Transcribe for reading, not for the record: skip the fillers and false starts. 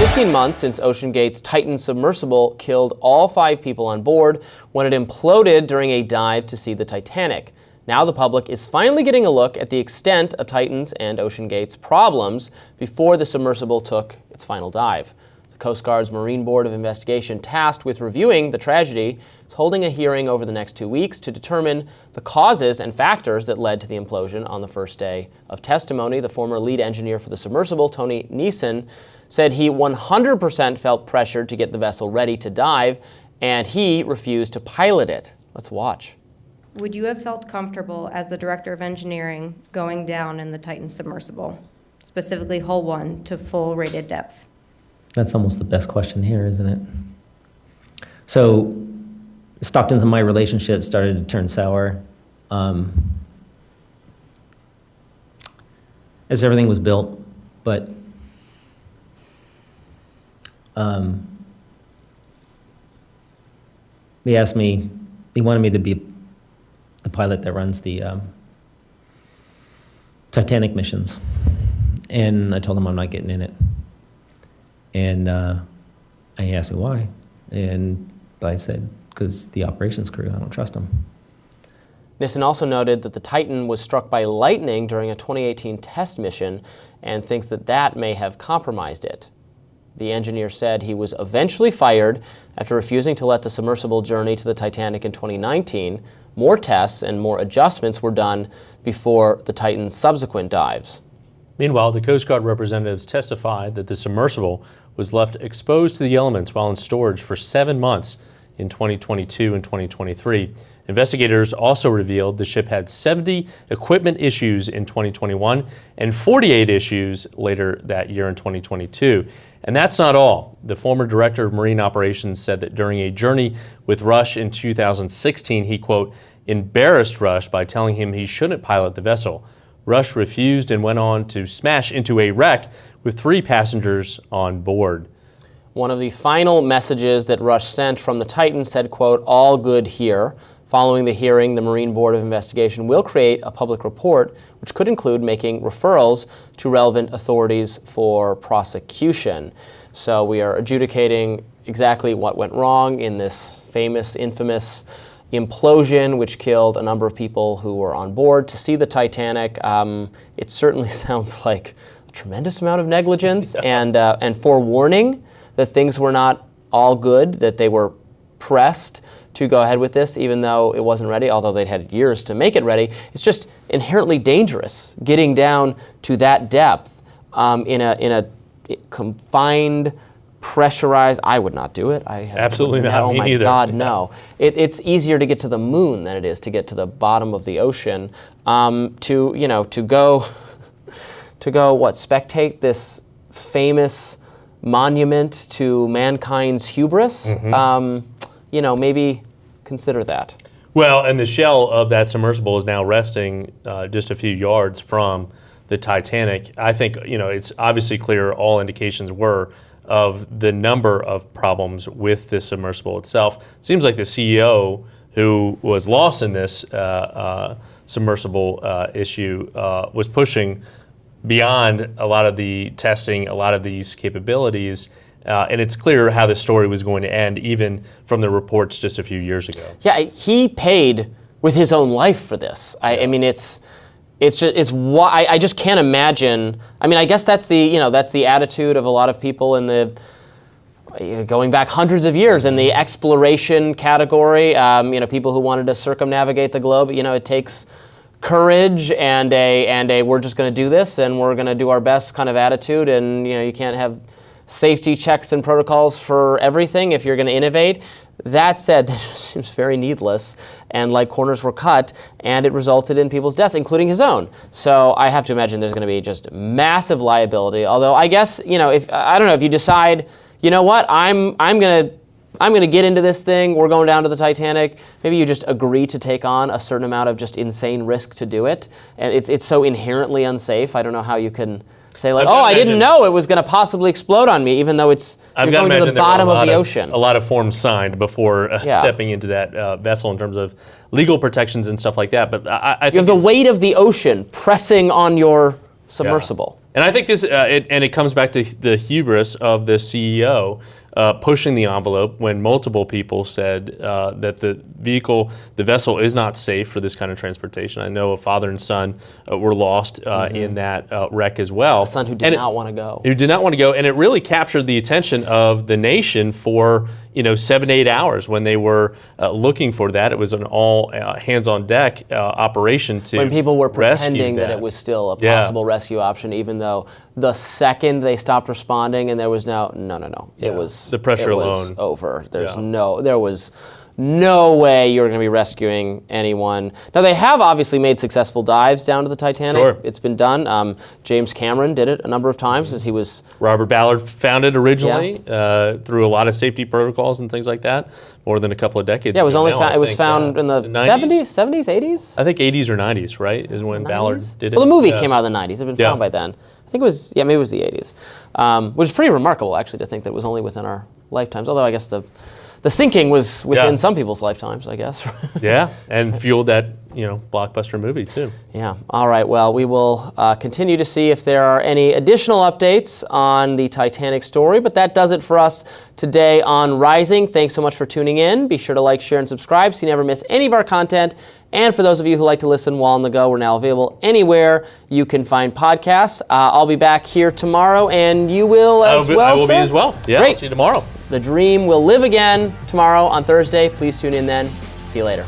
15 months since OceanGate's Titan Submersible killed all 5 people on board when it imploded during a dive to see the Titanic. Now the public is finally getting a look at the extent of Titan's and OceanGate's problems before the submersible took its final dive. The Coast Guard's Marine Board of Investigation, tasked with reviewing the tragedy, is holding a hearing over the next 2 weeks to determine the causes and factors that led to the implosion. On the first day of testimony, the former lead engineer for the submersible, Tony Neeson, said he 100% felt pressured to get the vessel ready to dive, and he refused to pilot it. Let's watch. Would you have felt comfortable as the director of engineering going down in the Titan Submersible, specifically hull 1 to full rated depth? That's almost the best question here, isn't it? So Stockton's and my relationship started to turn sour as everything was built, but he wanted me to be the pilot that runs the Titanic missions. And I told him I'm not getting in it. And he asked me why. And I said, because the operations crew, I don't trust them. Neeson also noted that the Titan was struck by lightning during a 2018 test mission and thinks that that may have compromised it. The engineer said he was eventually fired after refusing to let the submersible journey to the Titanic in 2019. More tests and more adjustments were done before the Titan's subsequent dives. Meanwhile, the Coast Guard representatives testified that the submersible was left exposed to the elements while in storage for 7 months in 2022 and 2023. Investigators also revealed the ship had 70 equipment issues in 2021 and 48 issues later that year in 2022. And that's not all. The former director of Marine Operations said that during a journey with Rush in 2016, he, quote, embarrassed Rush by telling him he shouldn't pilot the vessel. Rush refused and went on to smash into a wreck with 3 passengers on board. One of the final messages that Rush sent from the Titan said, quote, all good here. Following the hearing, the Marine Board of Investigation will create a public report, which could include making referrals to relevant authorities for prosecution. So we are adjudicating exactly what went wrong in this famous, infamous implosion, which killed a number of people who were on board to see the Titanic. It certainly sounds like a tremendous amount of negligence and forewarning that things were not all good, that they were pressed to go ahead with this, even though it wasn't ready, although they'd had years to make it ready. It's just inherently dangerous getting down to that depth in a confined, pressurized. I would not do it. Absolutely not. Oh me my neither. God, no. It's easier to get to the moon than it is to get to the bottom of the ocean. To go spectate this famous monument to mankind's hubris. Maybe consider that. Well, and the shell of that submersible is now resting just a few yards from the Titanic. I think, it's obviously clear all indications were of the number of problems with this submersible itself. It seems like the CEO who was lost in this submersible issue was pushing beyond a lot of the testing, a lot of these capabilities. And it's clear how the story was going to end, even from the reports just a few years ago. Yeah, he paid with his own life for this. I just can't imagine. I guess that's the attitude of a lot of people in the going back hundreds of years in the exploration category. People who wanted to circumnavigate the globe. It takes courage and a we're just going to do this and we're going to do our best kind of attitude. And you can't have safety checks and protocols for everything if you're going to innovate. That said, that seems very needless, and like corners were cut, and it resulted in people's deaths, including his own. So I have to imagine there's going to be just massive liability. Although I guess if you decide, I'm going to get into this thing. We're going down to the Titanic. Maybe you just agree to take on a certain amount of just insane risk to do it, and it's so inherently unsafe. I don't know how you can say I didn't know it was going to possibly explode on me, even though you're going to the bottom of the ocean. A lot of forms signed before stepping into that vessel in terms of legal protections and stuff like that. But I think you have the weight of the ocean pressing on your submersible. And I think this, it comes back to the hubris of the CEO pushing the envelope when multiple people said that the vessel is not safe for this kind of transportation. I know a father and son were lost in that wreck as well. A son who did not want to go. Who did not want to go, and it really captured the attention of the nation for 7 to 8 hours when they were looking for that. It was an all hands-on deck operation to when people were rescue pretending that it was still a possible rescue option, even though the second they stopped responding and there was no. It was the pressure was alone over. There was no way you were going to be rescuing anyone. Now, they have obviously made successful dives down to the Titanic. Sure. It's been done. James Cameron did it a number of times as he was... Robert Ballard found it originally through a lot of safety protocols and things like that, more than a couple of decades Yeah, it was ago only now, it was found in the 70s, 80s? I think 80s or 90s, right, is when Ballard did it. Well, the movie came out in the 90s. It had been found by then. I think it was, maybe it was the 80s, which is pretty remarkable, actually, to think that it was only within our lifetimes, although I guess the sinking was within some people's lifetimes, I guess. Yeah, and fueled that, blockbuster movie, too. Yeah. All right. Well, we will continue to see if there are any additional updates on the Titanic story, but that does it for us today on Rising. Thanks so much for tuning in. Be sure to like, share, and subscribe so you never miss any of our content. And for those of you who like to listen while on the go, we're now available anywhere you can find podcasts. I'll be back here tomorrow, and you will as well, I will sir? be as well. Yeah, Great. I'll see you tomorrow. The dream will live again tomorrow on Thursday. Please tune in then. See you later.